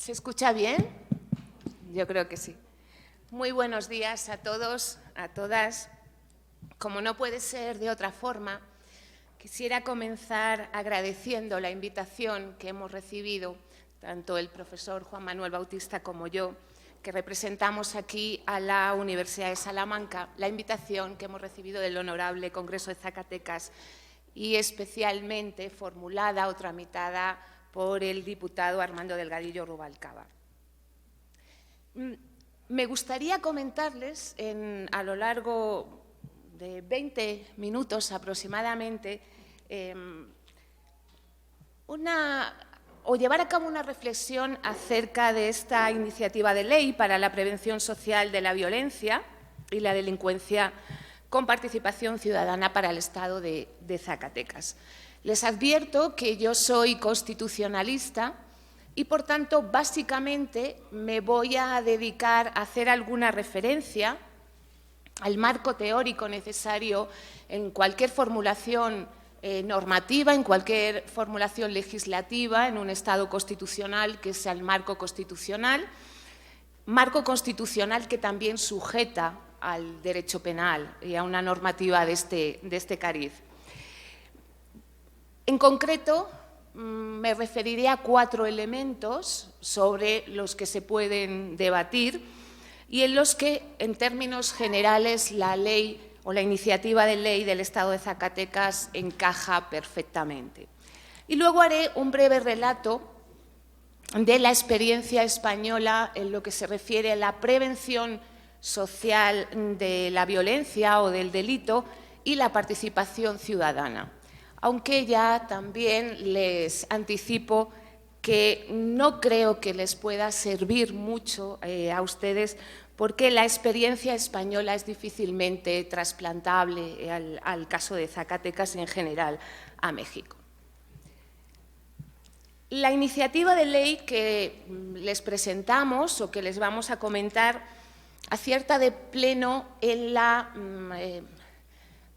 ¿Se escucha bien? Yo creo que sí. Muy buenos días a todos, a todas. Como no puede ser de otra forma, quisiera comenzar agradeciendo la invitación que hemos recibido, tanto el profesor Juan Manuel Bautista como yo, que representamos aquí a la Universidad de Salamanca, la invitación que hemos recibido del Honorable Congreso de Zacatecas y especialmente formulada o tramitada por el diputado Armando Delgadillo Rubalcaba. Me gustaría comentarles a lo largo de 20 minutos aproximadamente llevar a cabo una reflexión acerca de esta iniciativa de ley para la prevención social de la violencia y la delincuencia con participación ciudadana para el Estado de Zacatecas. Les advierto que yo soy constitucionalista y, por tanto, básicamente me voy a dedicar a hacer alguna referencia al marco teórico necesario en cualquier formulación normativa, en cualquier formulación legislativa en un Estado constitucional, que sea el marco constitucional que también sujeta al derecho penal y a una normativa de este cariz. En concreto, me referiré a 4 elementos sobre los que se pueden debatir y en los que, en términos generales, la ley o la iniciativa de ley del Estado de Zacatecas encaja perfectamente. Y luego haré un breve relato de la experiencia española en lo que se refiere a la prevención social de la violencia o del delito y la participación ciudadana. Aunque ya también les anticipo que no creo que les pueda servir mucho a ustedes, porque la experiencia española es difícilmente trasplantable al caso de Zacatecas y en general a México. La iniciativa de ley que les presentamos o que les vamos a comentar acierta de pleno en la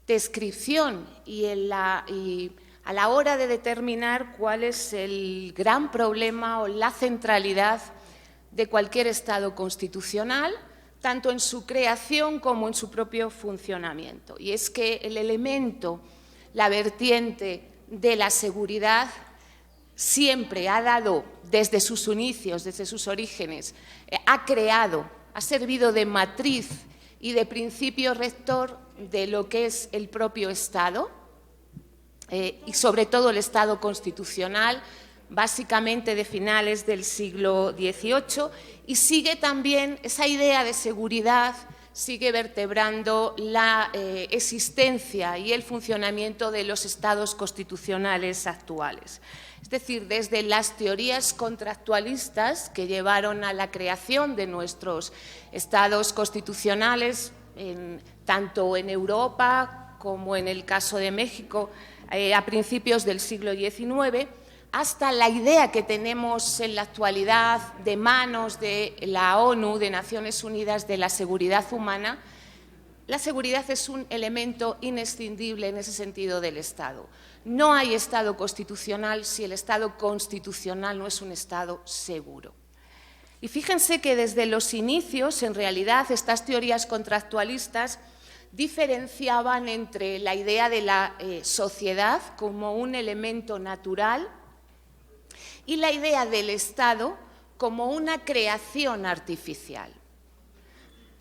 descripción y a la hora de determinar cuál es el gran problema o la centralidad de cualquier Estado constitucional, tanto en su creación como en su propio funcionamiento. Y es que el elemento, la vertiente de la seguridad, siempre ha dado, desde sus inicios, desde sus orígenes, ha servido de matriz y de principio rector de lo que es el propio Estado y sobre todo el Estado constitucional, básicamente de finales del siglo XVIII, y sigue también esa idea de seguridad, sigue vertebrando la existencia y el funcionamiento de los estados constitucionales actuales. Es decir, desde las teorías contractualistas que llevaron a la creación de nuestros estados constitucionales, tanto en Europa como en el caso de México, a principios del siglo XIX, hasta la idea que tenemos en la actualidad de manos de la ONU, de Naciones Unidas, de la seguridad humana. La seguridad es un elemento inescindible en ese sentido del Estado. No hay Estado constitucional si el Estado constitucional no es un Estado seguro. Y fíjense que desde los inicios, en realidad, estas teorías contractualistas diferenciaban entre la idea de la sociedad como un elemento natural y la idea del Estado como una creación artificial.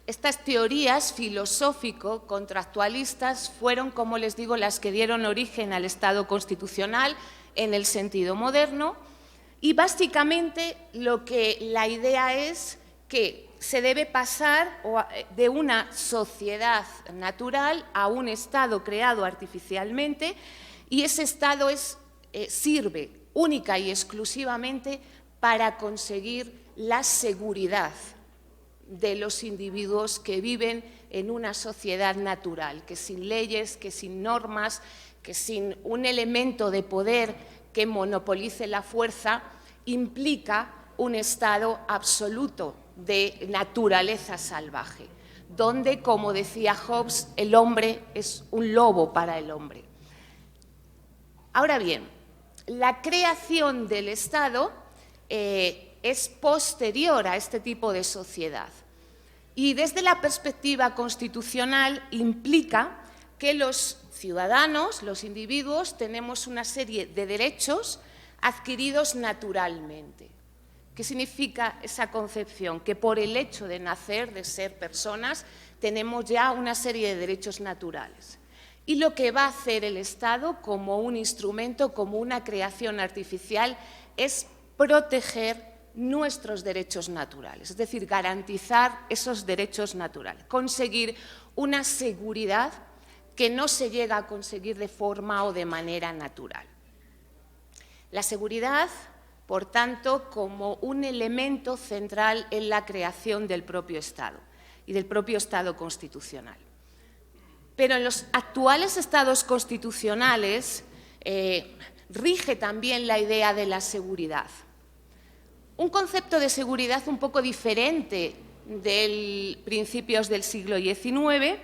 Estas teorías filosófico-contractualistas fueron, como les digo, las que dieron origen al Estado constitucional en el sentido moderno, y básicamente la idea es que se debe pasar de una sociedad natural a un Estado creado artificialmente, y ese Estado sirve única y exclusivamente para conseguir la seguridad de los individuos que viven en una sociedad natural, que sin leyes, que sin normas, que sin un elemento de poder que monopolice la fuerza, implica un estado absoluto de naturaleza salvaje, donde, como decía Hobbes, el hombre es un lobo para el hombre. Ahora bien, la creación del Estado es posterior a este tipo de sociedad. Y desde la perspectiva constitucional implica que los ciudadanos, los individuos, tenemos una serie de derechos adquiridos naturalmente. ¿Qué significa esa concepción? Que por el hecho de nacer, de ser personas, tenemos ya una serie de derechos naturales. Y lo que va a hacer el Estado como un instrumento, como una creación artificial, es proteger nuestros derechos naturales, es decir, garantizar esos derechos naturales, conseguir una seguridad que no se llega a conseguir de forma o de manera natural. La seguridad, por tanto, como un elemento central en la creación del propio Estado y del propio Estado constitucional. Pero en los actuales estados constitucionales rige también la idea de la seguridad. Un concepto de seguridad un poco diferente de principios del siglo XIX,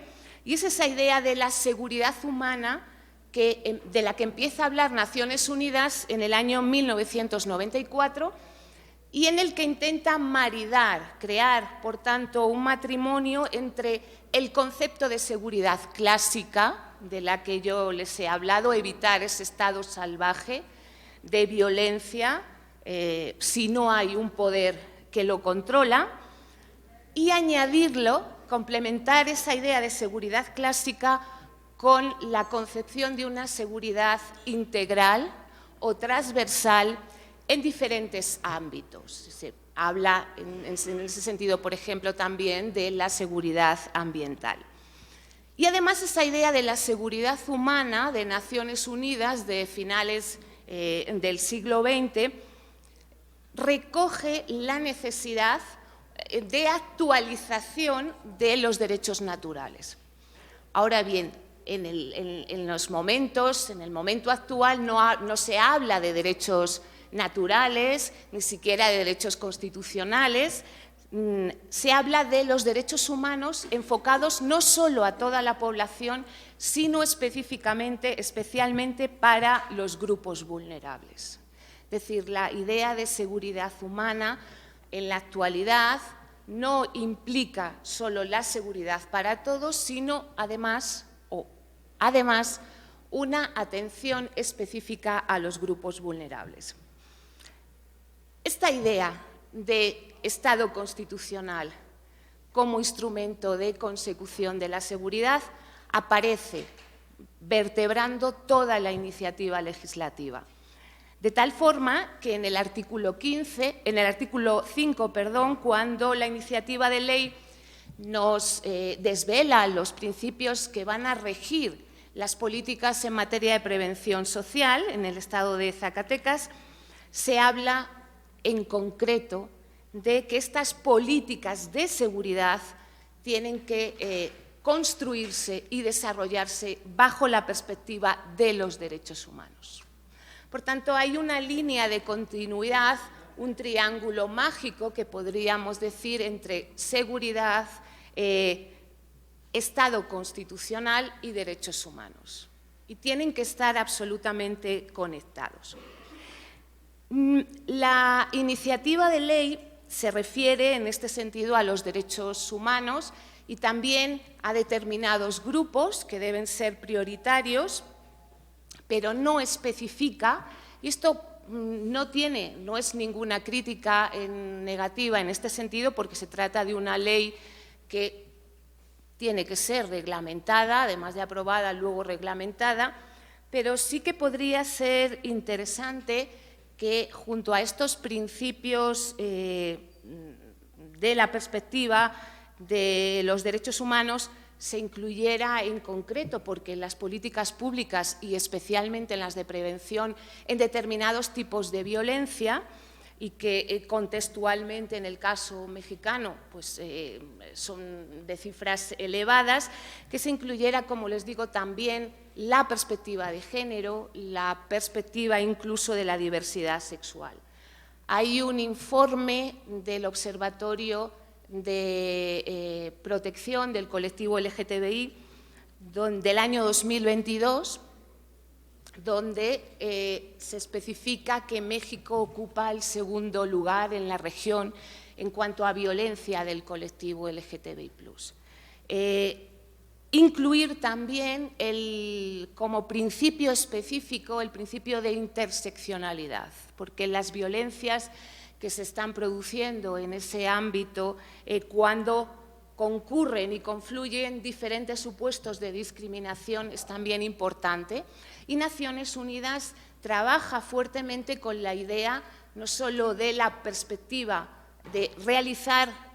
y es esa idea de la seguridad humana de la que empieza a hablar Naciones Unidas en el año 1994 y en el que intenta maridar, crear, por tanto, un matrimonio entre el concepto de seguridad clásica, de la que yo les he hablado, evitar ese estado salvaje de violencia si no hay un poder que lo controla, y añadirlo, complementar esa idea de seguridad clásica con la concepción de una seguridad integral o transversal en diferentes ámbitos. Se habla en ese sentido, por ejemplo, también de la seguridad ambiental. Y además esa idea de la seguridad humana de Naciones Unidas de finales del siglo XX recoge la necesidad de actualización de los derechos naturales. Ahora bien, en el momento actual no se habla de derechos naturales, ni siquiera de derechos constitucionales, se habla de los derechos humanos enfocados no solo a toda la población, sino especialmente para los grupos vulnerables. Es decir, la idea de seguridad humana en la actualidad no implica solo la seguridad para todos, sino además una atención específica a los grupos vulnerables. Esta idea de Estado constitucional como instrumento de consecución de la seguridad aparece vertebrando toda la iniciativa legislativa. De tal forma que en el artículo 5, cuando la iniciativa de ley nos desvela los principios que van a regir las políticas en materia de prevención social en el Estado de Zacatecas, se habla en concreto de que estas políticas de seguridad tienen que construirse y desarrollarse bajo la perspectiva de los derechos humanos. Por tanto, hay una línea de continuidad, un triángulo mágico que podríamos decir entre seguridad, Estado constitucional y derechos humanos. Y tienen que estar absolutamente conectados. La iniciativa de ley se refiere en este sentido a los derechos humanos y también a determinados grupos que deben ser prioritarios, pero no especifica, y esto no es ninguna crítica negativa en este sentido, porque se trata de una ley que tiene que ser reglamentada, además de aprobada, luego reglamentada, pero sí que podría ser interesante que junto a estos principios de la perspectiva de los derechos humanos se incluyera en concreto, porque en las políticas públicas y especialmente en las de prevención en determinados tipos de violencia, y que contextualmente en el caso mexicano pues, son de cifras elevadas, que se incluyera, como les digo, también la perspectiva de género, la perspectiva incluso de la diversidad sexual. Hay un informe del Observatorio de Protección del colectivo LGTBI del año 2022, donde se especifica que México ocupa el segundo lugar en la región en cuanto a violencia del colectivo LGTBI+. Incluir también como principio específico el principio de interseccionalidad, porque las violencias que se están produciendo en ese ámbito, cuando concurren y confluyen diferentes supuestos de discriminación, es también importante. Y Naciones Unidas trabaja fuertemente con la idea no solo de la perspectiva de realizar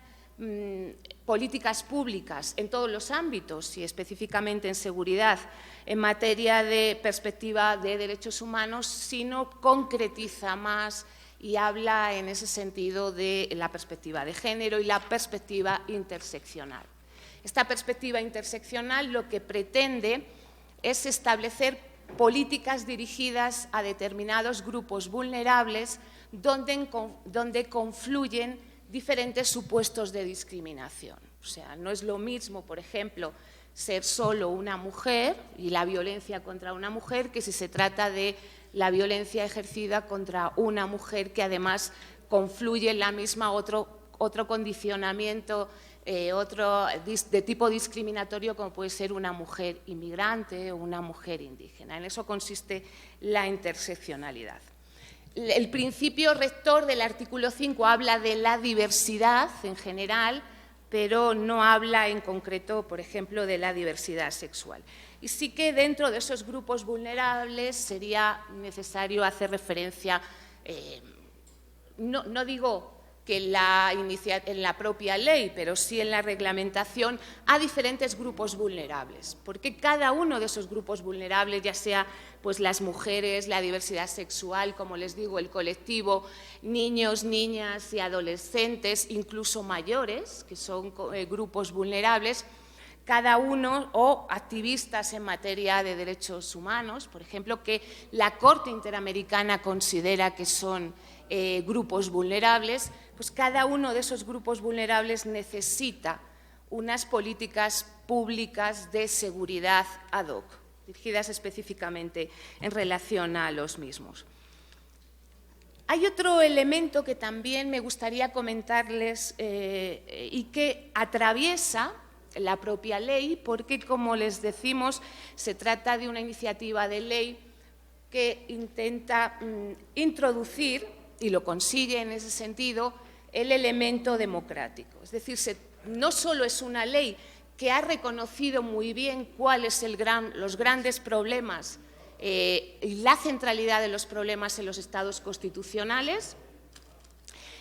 políticas públicas en todos los ámbitos y específicamente en seguridad, en materia de perspectiva de derechos humanos, sino concretiza más y habla en ese sentido de la perspectiva de género y la perspectiva interseccional. Esta perspectiva interseccional lo que pretende es establecer políticas dirigidas a determinados grupos vulnerables donde confluyen diferentes supuestos de discriminación. O sea, no es lo mismo, por ejemplo, ser solo una mujer y la violencia contra una mujer que si se trata de la violencia ejercida contra una mujer que además confluye en la misma otro condicionamiento de tipo discriminatorio como puede ser una mujer inmigrante o una mujer indígena. En eso consiste la interseccionalidad. El principio rector del artículo 5 habla de la diversidad en general, pero no habla en concreto, por ejemplo, de la diversidad sexual. Y sí que dentro de esos grupos vulnerables sería necesario hacer referencia, no digo que en la propia ley, pero sí en la reglamentación, a diferentes grupos vulnerables, porque cada uno de esos grupos vulnerables, ya sea pues, las mujeres, la diversidad sexual, como les digo, el colectivo, niños, niñas y adolescentes, incluso mayores, que son grupos vulnerables, cada uno, o activistas en materia de derechos humanos, por ejemplo, que la Corte Interamericana considera que son grupos vulnerables, pues cada uno de esos grupos vulnerables necesita unas políticas públicas de seguridad ad hoc, dirigidas específicamente en relación a los mismos. Hay otro elemento que también me gustaría comentarles y que atraviesa la propia ley, porque, como les decimos, se trata de una iniciativa de ley que intenta introducir, y lo consigue en ese sentido, el elemento democrático. Es decir, no solo es una ley que ha reconocido muy bien cuáles son los grandes problemas y la centralidad de los problemas en los estados constitucionales,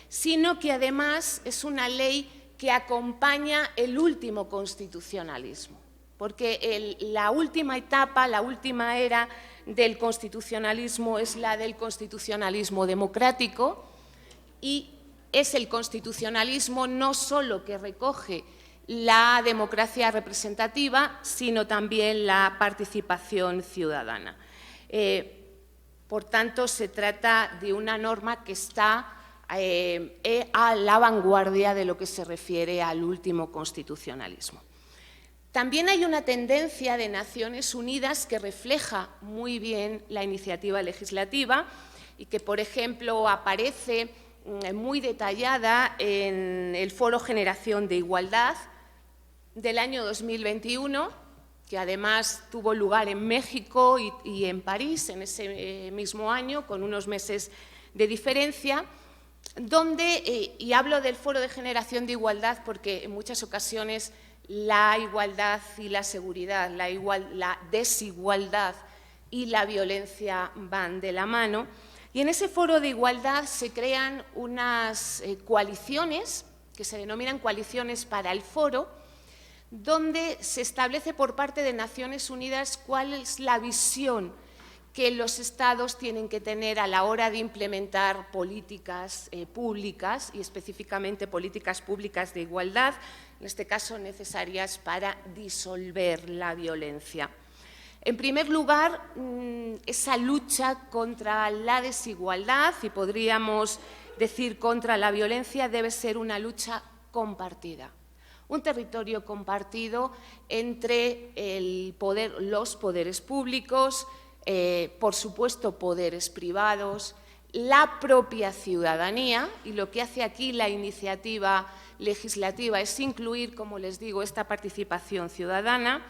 sino que además es una ley que acompaña el último constitucionalismo, porque la última etapa, la última era del constitucionalismo es la del constitucionalismo democrático, y es el constitucionalismo no solo que recoge la democracia representativa, sino también la participación ciudadana. Por tanto, se trata de una norma que está a la vanguardia de lo que se refiere al último constitucionalismo. También hay una tendencia de Naciones Unidas que refleja muy bien la iniciativa legislativa y que, por ejemplo, aparece muy detallada en el Foro Generación de Igualdad del año 2021, que además tuvo lugar en México y en París en ese mismo año, con unos meses de diferencia, donde, y hablo del Foro de Generación de Igualdad porque en muchas ocasiones la igualdad y la seguridad, la desigualdad y la violencia van de la mano. Y en ese foro de igualdad se crean unas coaliciones, que se denominan coaliciones para el foro, donde se establece por parte de Naciones Unidas cuál es la visión que los Estados tienen que tener a la hora de implementar políticas públicas y específicamente políticas públicas de igualdad, en este caso necesarias para disolver la violencia. En primer lugar, esa lucha contra la desigualdad, y podríamos decir contra la violencia, debe ser una lucha compartida. Un territorio compartido entre los poderes públicos, por supuesto, poderes privados, la propia ciudadanía, y lo que hace aquí la iniciativa legislativa es incluir, como les digo, esta participación ciudadana,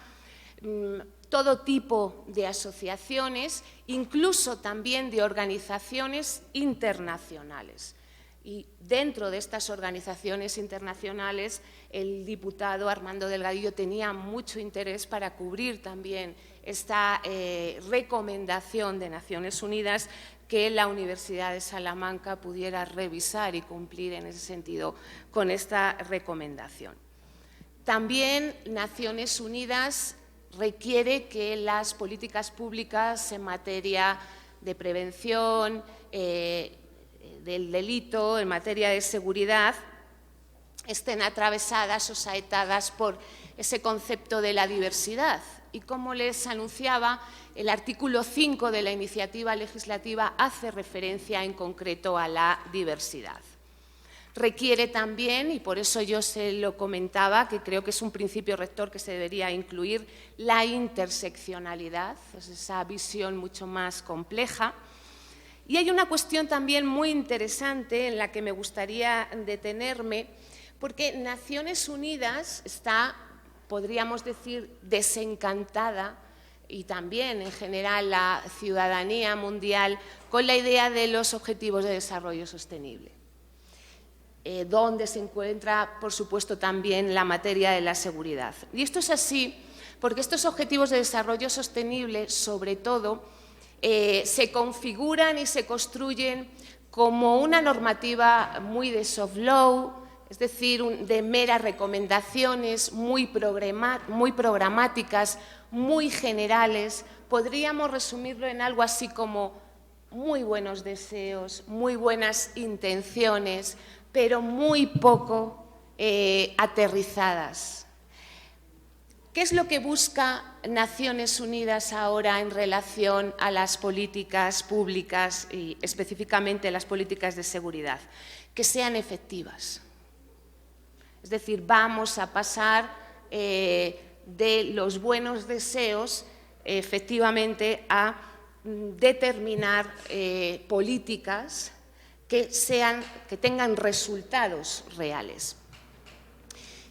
todo tipo de asociaciones, incluso también de organizaciones internacionales. Y dentro de estas organizaciones internacionales, el diputado Armando Delgadillo tenía mucho interés para cubrir también esta recomendación de Naciones Unidas, que la Universidad de Salamanca pudiera revisar y cumplir en ese sentido con esta recomendación. También Naciones Unidas requiere que las políticas públicas en materia de prevención del delito, en materia de seguridad, estén atravesadas o saetadas por ese concepto de la diversidad. Y como les anunciaba, el artículo 5 de la iniciativa legislativa hace referencia en concreto a la diversidad. Requiere también, y por eso yo se lo comentaba, que creo que es un principio rector que se debería incluir, la interseccionalidad, es esa visión mucho más compleja. Y hay una cuestión también muy interesante en la que me gustaría detenerme, porque Naciones Unidas está, podríamos decir, desencantada, y también en general la ciudadanía mundial, con la idea de los Objetivos de Desarrollo Sostenible, donde se encuentra, por supuesto, también la materia de la seguridad. Y esto es así porque estos Objetivos de Desarrollo Sostenible, sobre todo, se configuran y se construyen como una normativa muy de soft law, es decir, de meras recomendaciones muy programáticas, muy generales. Podríamos resumirlo en algo así como muy buenos deseos, muy buenas intenciones, pero muy poco aterrizadas. ¿Qué es lo que busca Naciones Unidas ahora en relación a las políticas públicas y específicamente las políticas de seguridad? Que sean efectivas. Es decir, vamos a pasar de los buenos deseos efectivamente a determinar políticas que tengan resultados reales.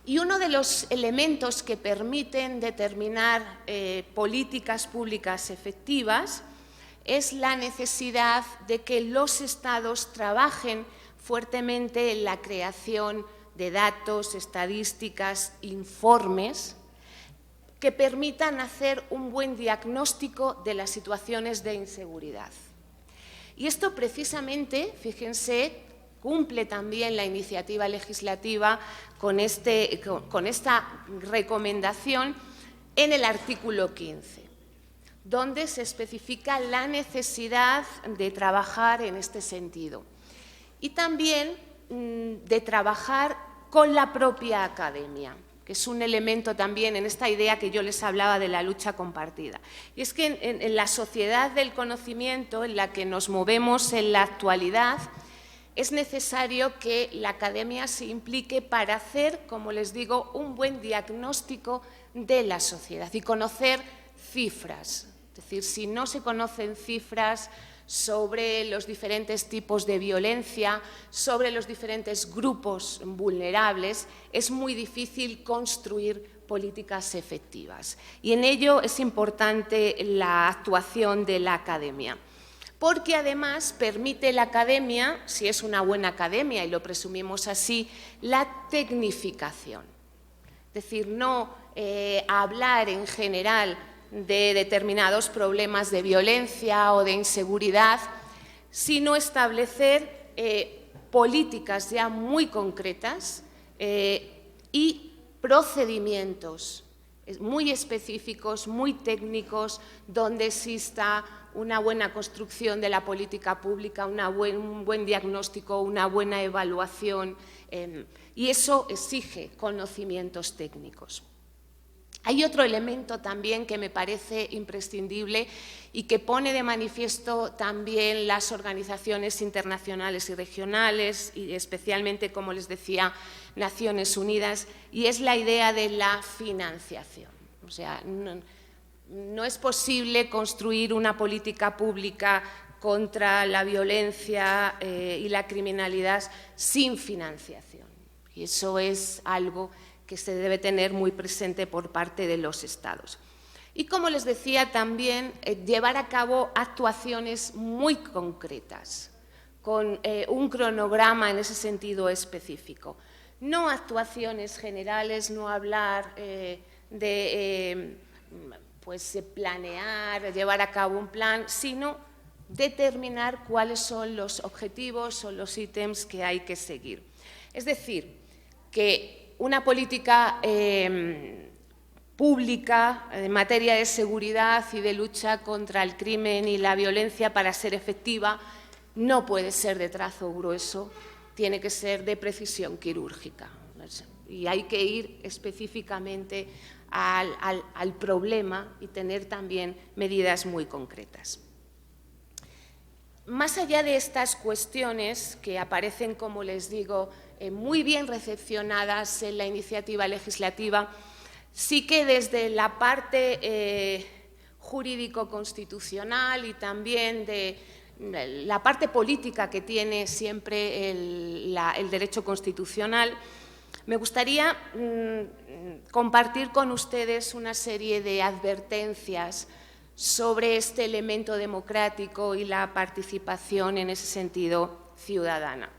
Y uno de los elementos que permiten determinar políticas públicas efectivas es la necesidad de que los Estados trabajen fuertemente en la creación de datos, estadísticas, informes que permitan hacer un buen diagnóstico de las situaciones de inseguridad. Y esto precisamente, fíjense, cumple también la iniciativa legislativa con esta recomendación en el artículo 15, donde se especifica la necesidad de trabajar en este sentido y también de trabajar con la propia academia, que es un elemento también en esta idea que yo les hablaba de la lucha compartida. Y es que en la sociedad del conocimiento en la que nos movemos en la actualidad, es necesario que la academia se implique para hacer, como les digo, un buen diagnóstico de la sociedad y conocer cifras. Es decir, si no se conocen cifras sobre los diferentes tipos de violencia, sobre los diferentes grupos vulnerables, es muy difícil construir políticas efectivas. Y en ello es importante la actuación de la academia, porque además permite la academia, si es una buena academia, y lo presumimos así, la tecnificación. Es decir, no hablar en general de determinados problemas de violencia o de inseguridad, sino establecer políticas ya muy concretas y procedimientos muy específicos, muy técnicos, donde exista una buena construcción de la política pública, un buen diagnóstico, una buena evaluación, y eso exige conocimientos técnicos. Hay otro elemento también que me parece imprescindible y que pone de manifiesto también las organizaciones internacionales y regionales, y especialmente, como les decía, Naciones Unidas, y es la idea de la financiación. O sea, no es posible construir una política pública contra la violencia y la criminalidad sin financiación. Y eso es algo que se debe tener muy presente por parte de los Estados. Y, como les decía, también llevar a cabo actuaciones muy concretas, con un cronograma en ese sentido específico. No actuaciones generales, no hablar de planear, llevar a cabo un plan, sino determinar cuáles son los objetivos o los ítems que hay que seguir. Es decir, que una política pública en materia de seguridad y de lucha contra el crimen y la violencia, para ser efectiva, no puede ser de trazo grueso, tiene que ser de precisión quirúrgica. Y hay que ir específicamente al problema y tener también medidas muy concretas. Más allá de estas cuestiones, que aparecen, como les digo, muy bien recepcionadas en la iniciativa legislativa, sí que desde la parte jurídico-constitucional y también de la parte política que tiene siempre el derecho constitucional, me gustaría compartir con ustedes una serie de advertencias sobre este elemento democrático y la participación en ese sentido ciudadana.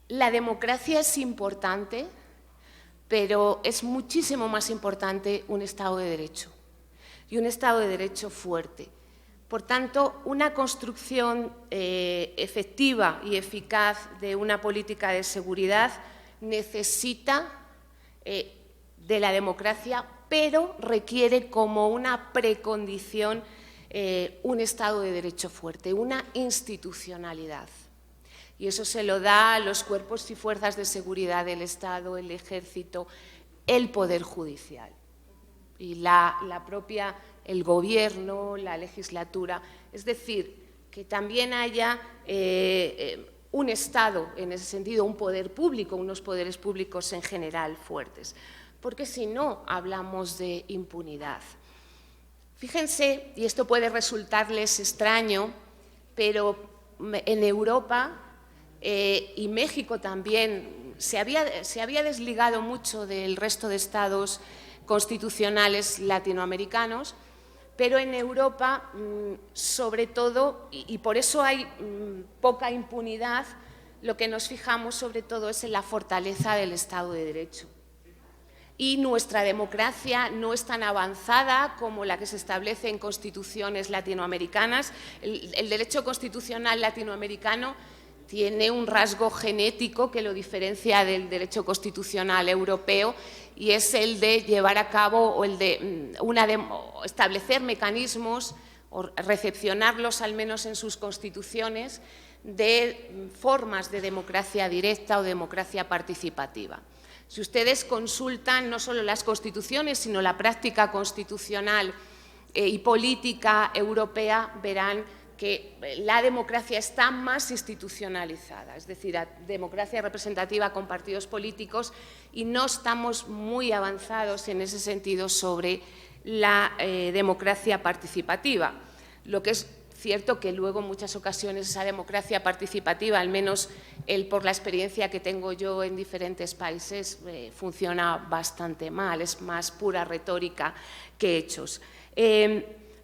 La democracia es importante, pero es muchísimo más importante un Estado de Derecho, y un Estado de Derecho fuerte. Por tanto, una construcción efectiva y eficaz de una política de seguridad necesita de la democracia, pero requiere como una precondición un Estado de Derecho fuerte, una institucionalidad. Y eso se lo da a los cuerpos y fuerzas de seguridad del Estado, el Ejército, el Poder Judicial y el Gobierno, la legislatura. Es decir, que también haya un Estado, en ese sentido, un poder público, unos poderes públicos en general fuertes, porque si no hablamos de impunidad. Fíjense, y esto puede resultarles extraño, pero en Europa y México también se había desligado mucho del resto de estados constitucionales latinoamericanos, pero en Europa, sobre todo, y por eso hay poca impunidad, lo que nos fijamos sobre todo es en la fortaleza del Estado de Derecho. Y nuestra democracia no es tan avanzada como la que se establece en constituciones latinoamericanas. El derecho constitucional latinoamericano tiene un rasgo genético que lo diferencia del derecho constitucional europeo, y es el de llevar a cabo o el de establecer mecanismos o recepcionarlos, al menos en sus constituciones, de formas de democracia directa o democracia participativa. Si ustedes consultan no solo las constituciones, sino la práctica constitucional y política europea, verán que la democracia está más institucionalizada, es decir, la democracia representativa con partidos políticos, y no estamos muy avanzados en ese sentido sobre la democracia participativa. Lo que es cierto que luego en muchas ocasiones esa democracia participativa, al menos por la experiencia que tengo yo en diferentes países, funciona bastante mal, es más pura retórica que hechos.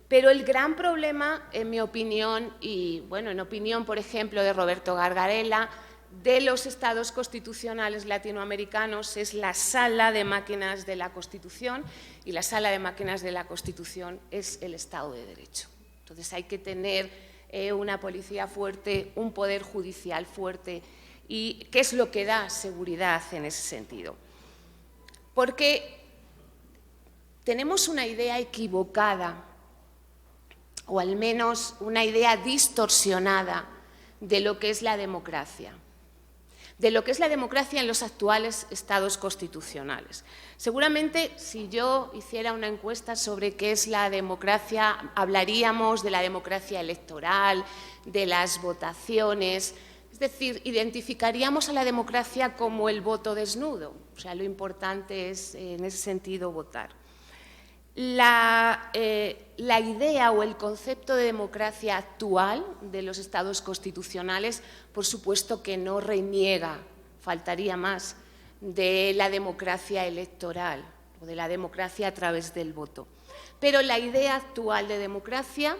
Pero el gran problema, en mi opinión, y bueno, en opinión, por ejemplo, de Roberto Gargarella, de los estados constitucionales latinoamericanos, es la sala de máquinas de la Constitución, y la sala de máquinas de la Constitución es el Estado de Derecho. Entonces hay que tener una policía fuerte, un poder judicial fuerte, y ¿qué es lo que da seguridad en ese sentido? Porque tenemos una idea equivocada, o al menos una idea distorsionada de lo que es la democracia, en los actuales estados constitucionales. Seguramente, si yo hiciera una encuesta sobre qué es la democracia, hablaríamos de la democracia electoral, de las votaciones, Es decir, identificaríamos a la democracia como el voto desnudo. O sea, lo importante es, en ese sentido, votar. La idea o el concepto de democracia actual de los estados constitucionales, por supuesto que no reniega, faltaría más, de la democracia electoral o de la democracia a través del voto. Pero la idea actual de democracia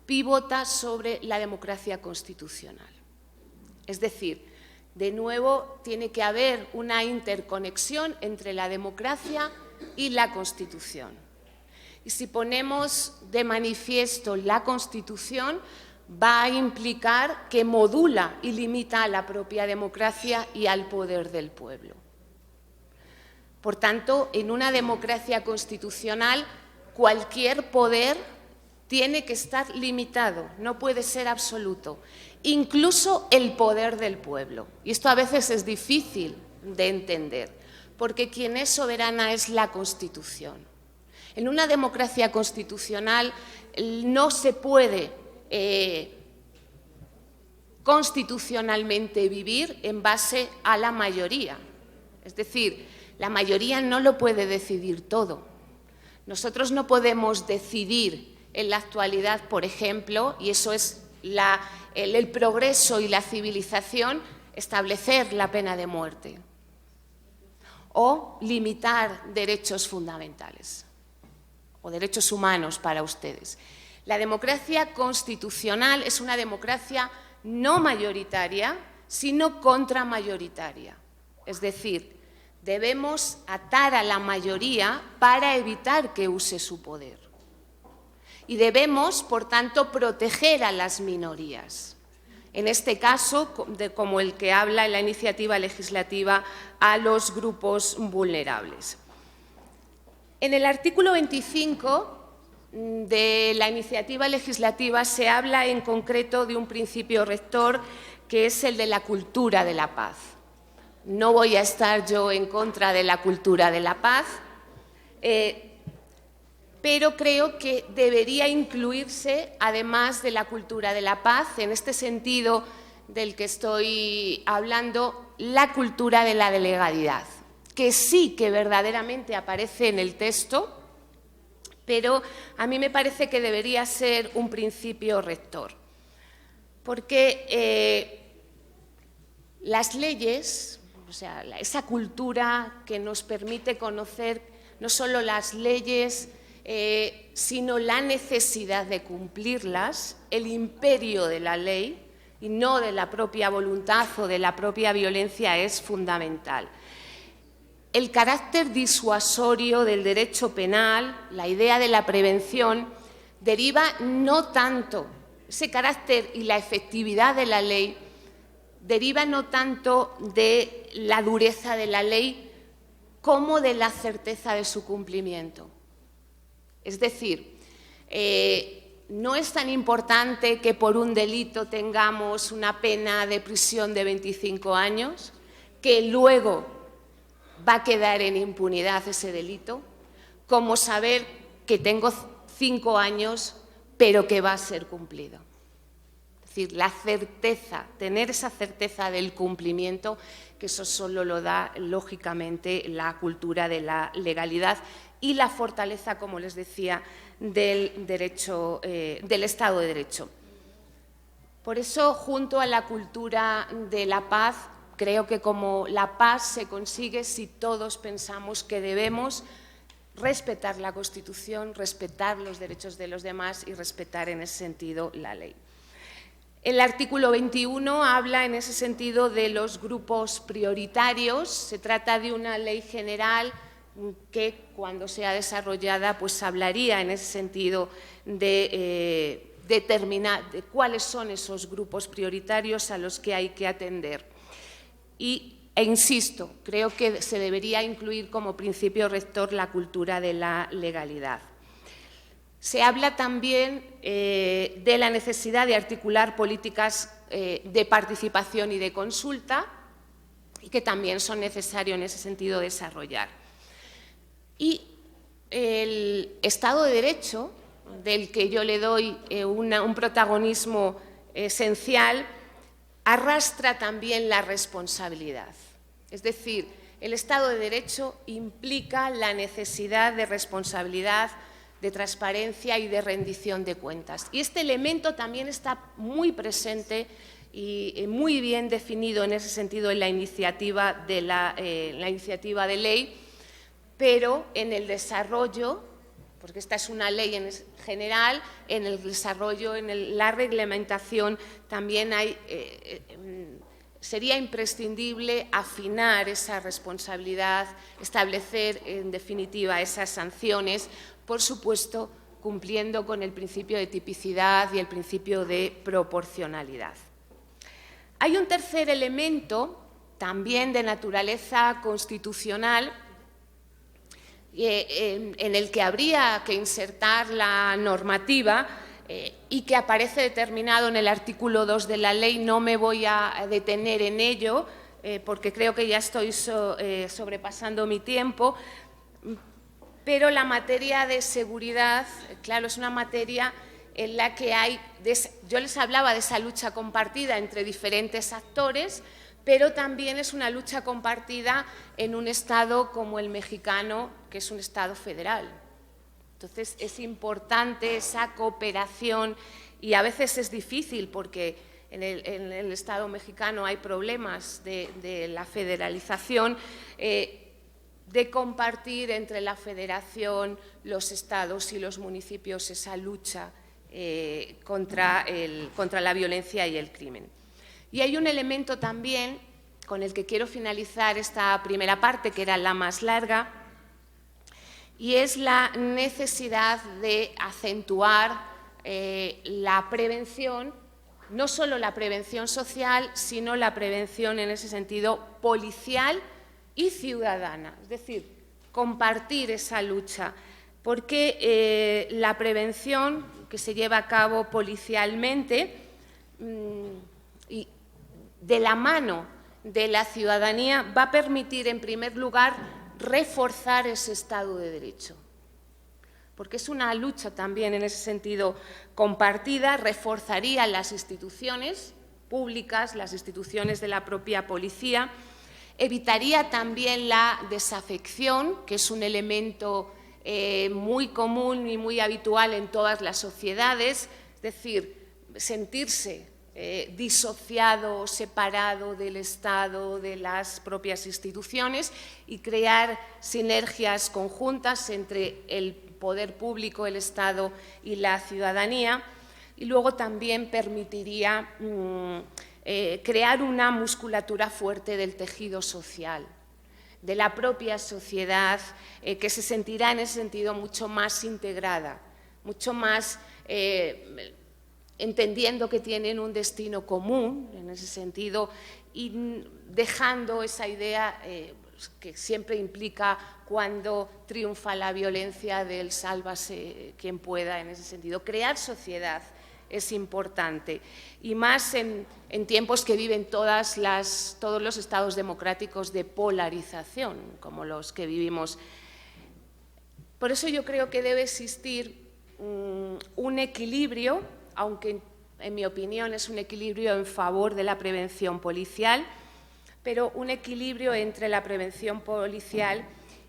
pivota sobre la democracia constitucional. Es decir, de nuevo tiene que haber una interconexión entre la democracia y la Constitución. Y si ponemos de manifiesto la Constitución, va a implicar que modula y limita a la propia democracia y al poder del pueblo. Por tanto, en una democracia constitucional, cualquier poder tiene que estar limitado, no puede ser absoluto, incluso el poder del pueblo. Y esto a veces es difícil de entender, porque quien es soberana es la Constitución. En una democracia constitucional no se puede constitucionalmente vivir en base a la mayoría. Es decir, la mayoría no lo puede decidir todo. Nosotros no podemos decidir en la actualidad, por ejemplo, y eso es el progreso y la civilización, establecer la pena de muerte o limitar derechos fundamentales o derechos humanos para ustedes. La democracia constitucional es una democracia no mayoritaria, sino contramayoritaria. Es decir, debemos atar a la mayoría para evitar que use su poder. Y debemos, por tanto, proteger a las minorías. En este caso, como el que habla en la iniciativa legislativa, a los grupos vulnerables. En el artículo 25 de la iniciativa legislativa se habla en concreto de un principio rector que es el de la cultura de la paz. No voy a estar yo en contra de la cultura de la paz, pero creo que debería incluirse, además de la cultura de la paz, en este sentido del que estoy hablando, la cultura de la legalidad, que sí que verdaderamente aparece en el texto, pero a mí me parece que debería ser un principio rector, porque las leyes, o sea, esa cultura que nos permite conocer no solo las leyes, sino la necesidad de cumplirlas, el imperio de la ley y no de la propia voluntad o de la propia violencia es fundamental. El carácter disuasorio del derecho penal, la idea de la prevención, deriva no tanto, ese carácter y la efectividad de la ley, deriva no tanto de la dureza de la ley como de la certeza de su cumplimiento. Es decir, no es tan importante que por un delito tengamos una pena de prisión de 25 años, que luego va a quedar en impunidad ese delito, como saber que tengo 5 años, pero que va a ser cumplido. Es decir, la certeza, tener esa certeza del cumplimiento, que eso solo lo da, lógicamente, la cultura de la legalidad y la fortaleza, como les decía, del derecho, del Estado de Derecho. Por eso, junto a la cultura de la paz, creo que como la paz se consigue si todos pensamos que debemos respetar la Constitución, respetar los derechos de los demás y respetar en ese sentido la ley. El artículo 21 habla en ese sentido de los grupos prioritarios. Se trata de una ley general que, cuando sea desarrollada, pues hablaría en ese sentido de determinar de cuáles son esos grupos prioritarios a los que hay que atender. E insisto, creo que se debería incluir como principio rector la cultura de la legalidad. Se habla también de la necesidad de articular políticas de participación y de consulta, y que también son necesarios en ese sentido desarrollar. Y el Estado de Derecho, del que yo le doy un protagonismo esencial, arrastra también la responsabilidad. Es decir, el Estado de Derecho implica la necesidad de responsabilidad, de transparencia y de rendición de cuentas. Y este elemento también está muy presente y muy bien definido en ese sentido en la iniciativa de ley, pero en el desarrollo, porque esta es una ley en general, en el desarrollo, en la reglamentación también sería imprescindible afinar esa responsabilidad, establecer en definitiva esas sanciones, por supuesto cumpliendo con el principio de tipicidad y el principio de proporcionalidad. Hay un tercer elemento, también de naturaleza constitucional, en el que habría que insertar la normativa y que aparece determinado en el artículo 2 de la ley. No me voy a detener en ello porque creo que ya estoy sobrepasando mi tiempo, pero la materia de seguridad, claro, es una materia en la que yo les hablaba de esa lucha compartida entre diferentes actores, pero también es una lucha compartida en un Estado como el mexicano, que es un Estado federal. Entonces, es importante esa cooperación y a veces es difícil porque en el Estado mexicano hay problemas de la federalización, de compartir entre la Federación, los Estados y los municipios esa lucha contra la violencia y el crimen. Y hay un elemento también con el que quiero finalizar esta primera parte, que era la más larga, y es la necesidad de acentuar la prevención, no solo la prevención social, sino la prevención en ese sentido policial y ciudadana, es decir, compartir esa lucha, porque la prevención que se lleva a cabo policialmente y de la mano de la ciudadanía va a permitir, en primer lugar, reforzar ese Estado de Derecho, porque es una lucha también en ese sentido compartida, reforzaría las instituciones públicas, las instituciones de la propia policía, evitaría también la desafección, que es un elemento muy común y muy habitual en todas las sociedades, es decir, sentirse disociado, separado del Estado, de las propias instituciones y crear sinergias conjuntas entre el poder público, el Estado y la ciudadanía. Y luego también permitiría crear una musculatura fuerte del tejido social, de la propia sociedad, que se sentirá en ese sentido mucho más integrada, mucho más entendiendo que tienen un destino común en ese sentido y dejando esa idea que siempre implica cuando triunfa la violencia del sálvase quien pueda en ese sentido. Crear sociedad es importante y más en tiempos que viven todos los estados democráticos de polarización como los que vivimos. Por eso yo creo que debe existir un equilibrio, aunque en mi opinión es un equilibrio en favor de la prevención policial, pero un equilibrio entre la prevención policial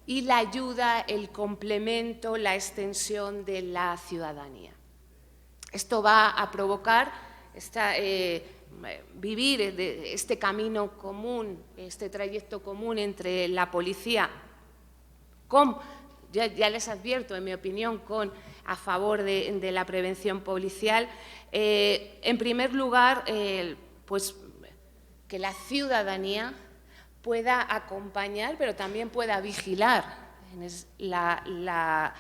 y la ayuda, el complemento, la extensión de la ciudadanía. Esto va a provocar vivir este camino común, este trayecto común entre la policía, ya les advierto, en mi opinión, a favor de la prevención policial. En primer lugar, pues que la ciudadanía pueda acompañar, pero también pueda vigilar la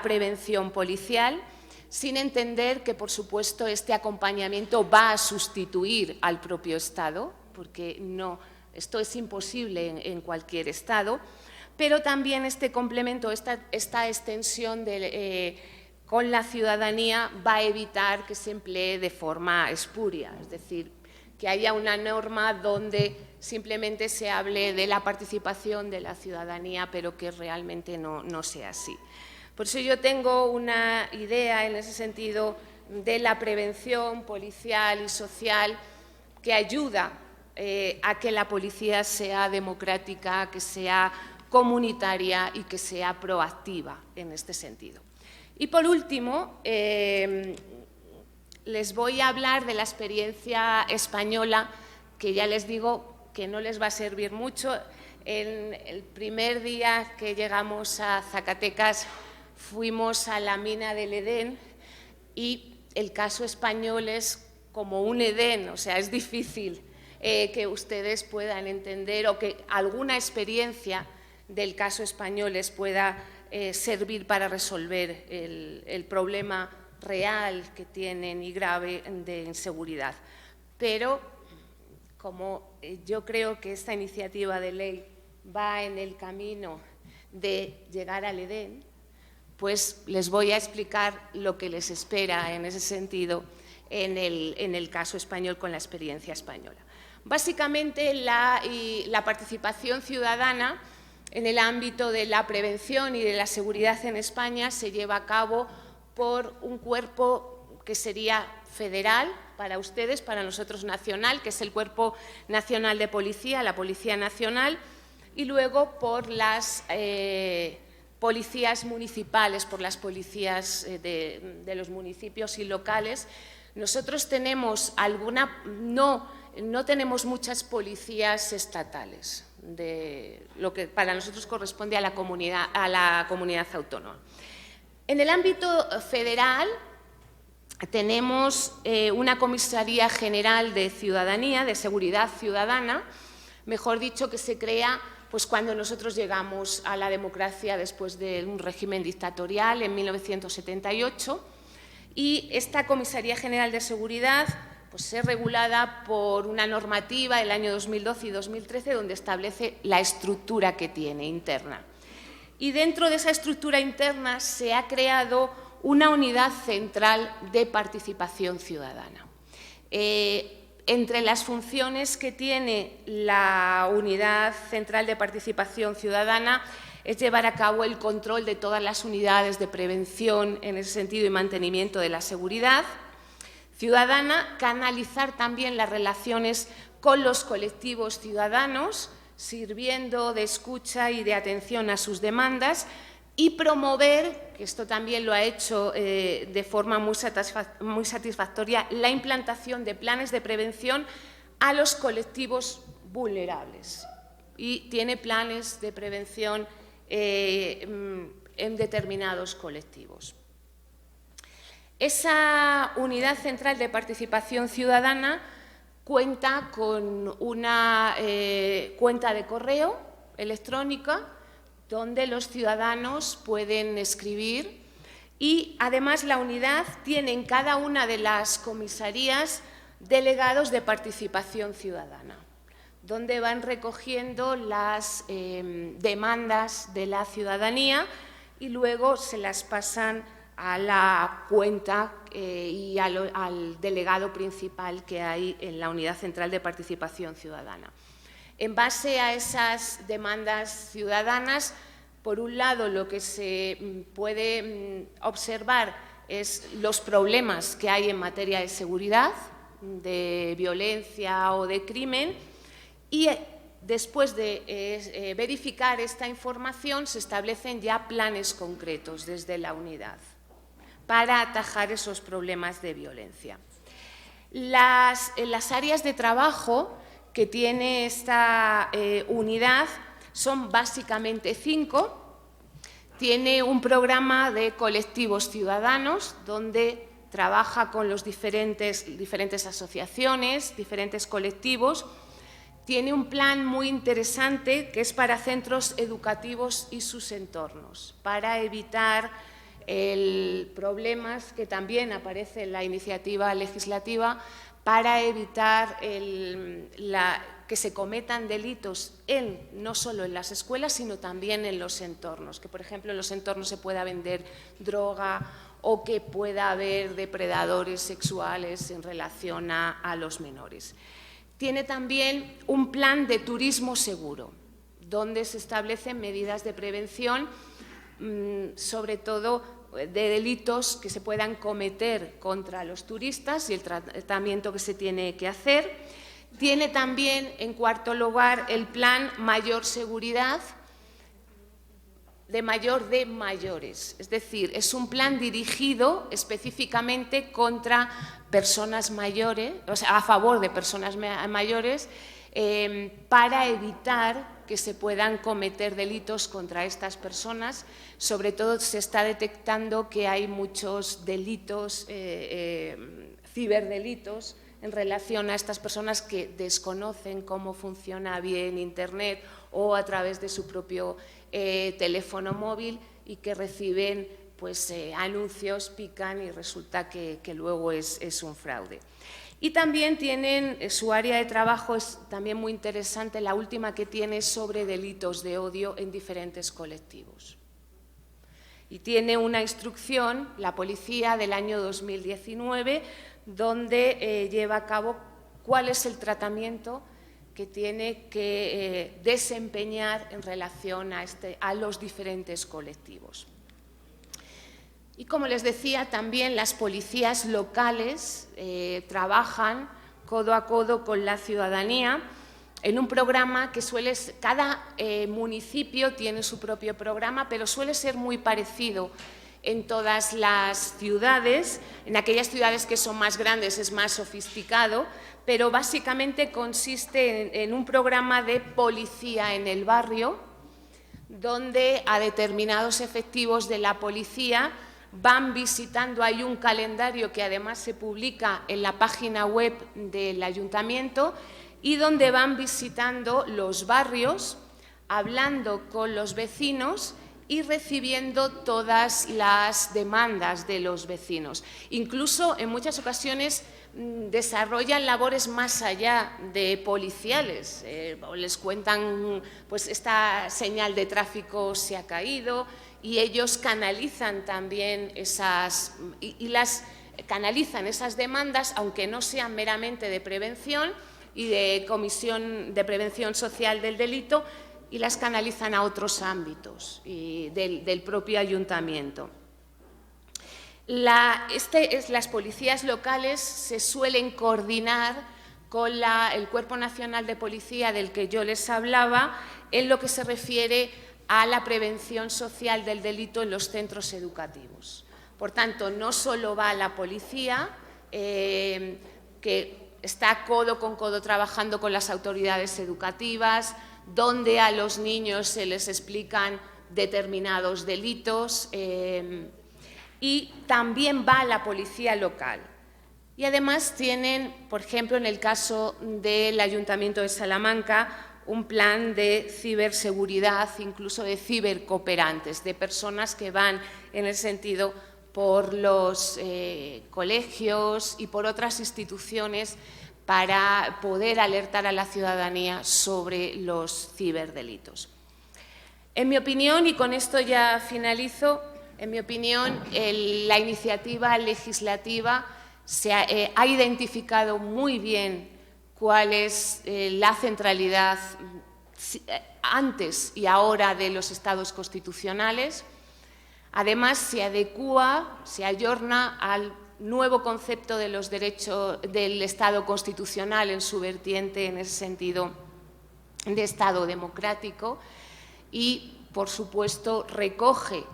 prevención policial, sin entender que, por supuesto, este acompañamiento va a sustituir al propio Estado, porque esto es imposible en cualquier Estado, pero también este complemento, esta extensión con la ciudadanía va a evitar que se emplee de forma espuria, es decir, que haya una norma donde simplemente se hable de la participación de la ciudadanía, pero que realmente no sea así. Por eso yo tengo una idea en ese sentido de la prevención policial y social que ayuda a que la policía sea democrática, que sea comunitaria y que sea proactiva en este sentido. Y por último, les voy a hablar de la experiencia española, que ya les digo que no les va a servir mucho. El primer día que llegamos a Zacatecas fuimos a la mina del Edén y el caso español es como un Edén, o sea, es difícil que ustedes puedan entender o que alguna experiencia del caso español les pueda servir para resolver el problema real que tienen y grave de inseguridad. Pero como yo creo que esta iniciativa de ley va en el camino de llegar al Edén, pues les voy a explicar lo que les espera en ese sentido en el caso español con la experiencia española. Básicamente, la participación ciudadana en el ámbito de la prevención y de la seguridad en España se lleva a cabo por un cuerpo que sería federal para ustedes, para nosotros nacional, que es el Cuerpo Nacional de Policía, la Policía Nacional, y luego por las policías municipales, por las policías de los municipios y locales. Nosotros tenemos no tenemos muchas policías estatales, de lo que para nosotros corresponde a la comunidad autónoma. En el ámbito federal tenemos una Comisaría General de Ciudadanía, de Seguridad Ciudadana, mejor dicho, que se crea pues, cuando nosotros llegamos a la democracia después de un régimen dictatorial en 1978, y esta Comisaría General de Seguridad pues, es regulada por una normativa del año 2012 y 2013 donde establece la estructura que tiene interna. Y dentro de esa estructura interna se ha creado una unidad central de participación ciudadana. Entre las funciones que tiene la unidad central de participación ciudadana es llevar a cabo el control de todas las unidades de prevención en ese sentido y mantenimiento de la seguridad ciudadana, canalizar también las relaciones con los colectivos ciudadanos, sirviendo de escucha y de atención a sus demandas, y promover, que esto también lo ha hecho de forma muy satisfactoria, la implantación de planes de prevención a los colectivos vulnerables. Y tiene planes de prevención en determinados colectivos. Esa unidad central de participación ciudadana cuenta con una cuenta de correo electrónica donde los ciudadanos pueden escribir, y además la unidad tiene en cada una de las comisarías delegados de participación ciudadana, donde van recogiendo las demandas de la ciudadanía y luego se las pasan a la cuenta y al delegado principal que hay en la Unidad Central de Participación Ciudadana. En base a esas demandas ciudadanas, por un lado, lo que se puede observar es los problemas que hay en materia de seguridad, de violencia o de crimen, y después de verificar esta información se establecen ya planes concretos desde la unidad para atajar esos problemas de violencia. Las áreas de trabajo que tiene esta unidad son básicamente 5. Tiene un programa de colectivos ciudadanos donde trabaja con los diferentes asociaciones, diferentes colectivos. Tiene un plan muy interesante que es para centros educativos y sus entornos, para evitar problemas que también aparece en la iniciativa legislativa, para evitar que se cometan delitos no solo en las escuelas, sino también en los entornos, que por ejemplo en los entornos se pueda vender droga o que pueda haber depredadores sexuales en relación a los menores. Tiene también un plan de turismo seguro, donde se establecen medidas de prevención, sobre todo de delitos que se puedan cometer contra los turistas y el tratamiento que se tiene que hacer. Tiene también, en cuarto lugar, el plan Mayor Seguridad, de mayores. Es decir, es un plan dirigido específicamente contra personas mayores, o sea, a favor de personas mayores, para evitar que se puedan cometer delitos contra estas personas. Sobre todo se está detectando que hay muchos delitos, ciberdelitos, en relación a estas personas que desconocen cómo funciona bien Internet o a través de su propio teléfono móvil y que reciben pues, anuncios, pican y resulta que luego es un fraude. Y también tienen, su área de trabajo es también muy interesante, la última que tiene es sobre delitos de odio en diferentes colectivos. Y tiene una instrucción, la policía, del año 2019, donde lleva a cabo cuál es el tratamiento que tiene que desempeñar en relación a los diferentes colectivos. Y como les decía, también las policías locales trabajan codo a codo con la ciudadanía en un programa que cada municipio tiene su propio programa, pero suele ser muy parecido en todas las ciudades. En aquellas ciudades que son más grandes es más sofisticado, pero básicamente consiste en un programa de policía en el barrio, donde a determinados efectivos de la policía van visitando, hay un calendario que además se publica en la página web del ayuntamiento y donde van visitando los barrios, hablando con los vecinos y recibiendo todas las demandas de los vecinos. Incluso en muchas ocasiones desarrollan labores más allá de policiales. Les cuentan, pues esta señal de tráfico se ha caído y ellos canalizan también canalizan esas demandas, aunque no sean meramente de prevención y de Comisión de Prevención Social del Delito, y las canalizan a otros ámbitos del propio ayuntamiento. Las policías locales se suelen coordinar con el Cuerpo Nacional de Policía del que yo les hablaba en lo que se refiere a la prevención social del delito en los centros educativos. Por tanto, no solo va la policía, que está codo con codo trabajando con las autoridades educativas, donde a los niños se les explican determinados delitos, y también va la policía local. Y además tienen, por ejemplo, en el caso del Ayuntamiento de Salamanca, un plan de ciberseguridad, incluso de cibercooperantes, de personas que van en el sentido por los colegios y por otras instituciones para poder alertar a la ciudadanía sobre los ciberdelitos. En mi opinión, y con esto ya finalizo, en mi opinión, la iniciativa legislativa ha identificado muy bien cuál es la centralidad antes y ahora de los estados constitucionales. Además, se adecúa, se ayorna al nuevo concepto de los derechos del Estado constitucional en su vertiente, en ese sentido, de Estado democrático y, por supuesto, recoge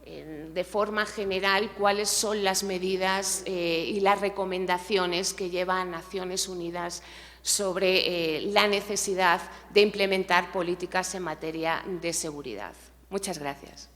de forma general cuáles son las medidas y las recomendaciones que llevan Naciones Unidas sobre la necesidad de implementar políticas en materia de seguridad. Muchas gracias.